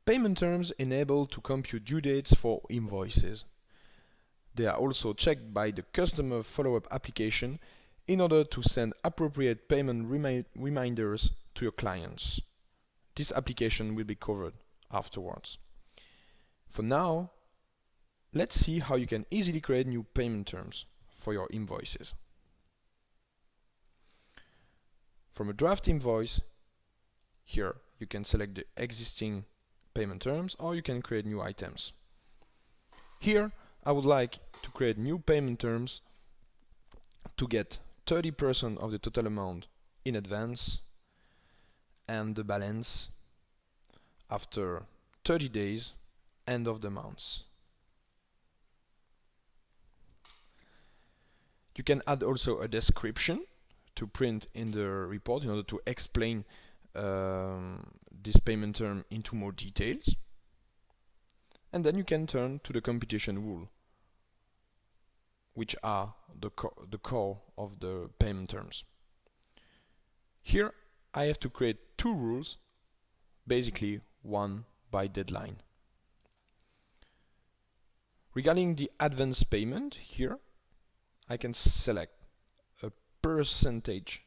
Payment terms enable to compute due dates for invoices. They are also checked by the customer follow-up application in order to send appropriate payment reminders to your clients. This application will be covered afterwards. For now, let's see how you can easily create new payment terms for your invoices. From a draft invoice, here you can select the existing payment terms or you can create new items. Here I would like to create new payment terms to get 30% of the total amount in advance and the balance after 30 days, end of the month. You can add also a description to print in the report in order to explain this payment term into more details. And then you can turn to the computation rule, which are the core of the payment terms. Here I have to create two rules, basically one by deadline. Regarding the advance payment, here I can select a percentage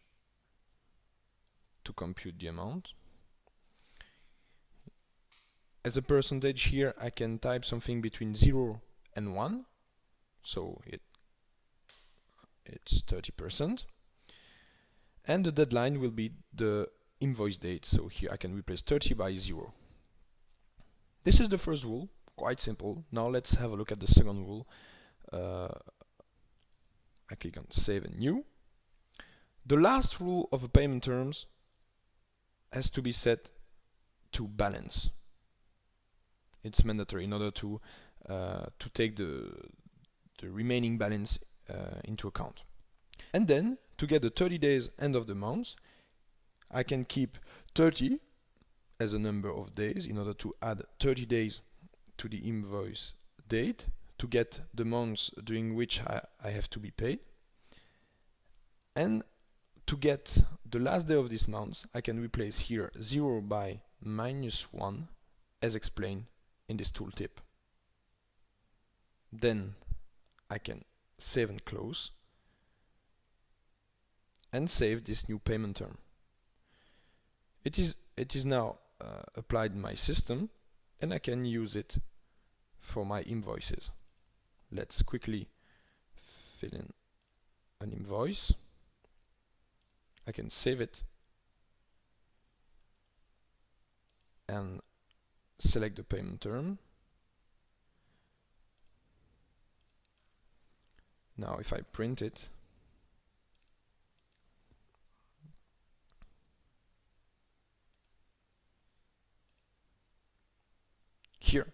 to compute the amount. As a percentage here I can type something between 0 and 1, so it's 30%. And the deadline will be the invoice date, so here I can replace 30 by 0. This is the first rule, quite simple. Now let's have a look at the second rule. I click on Save and New. The last rule of the payment terms has to be set to balance. It's mandatory in order to take the remaining balance into account. And then, to get the 30 days end of the month, I can keep 30 as a number of days in order to add 30 days to the invoice date to get the months during which I have to be paid. And to get the last day of this month, I can replace here 0 by -1 as explained in this tooltip. Then I can save and close and save this new payment term. It is now applied in my system and I can use it for my invoices. Let's quickly fill in an invoice. I can save it and select the payment term. Now if I print it, here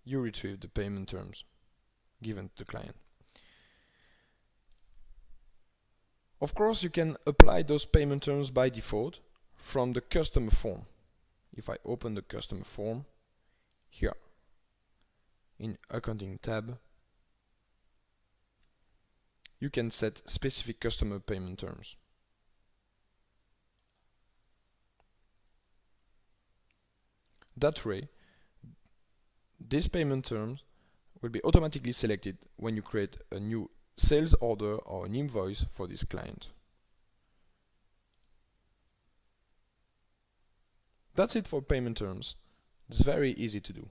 you retrieve the payment terms given to the client. Of course, you can apply those payment terms by default from the customer form. If I open the customer form, here in Accounting tab, you can set specific customer payment terms. That way, these payment terms will be automatically selected when you create a new sales order or an invoice for this client. That's it for payment terms. It's very easy to do.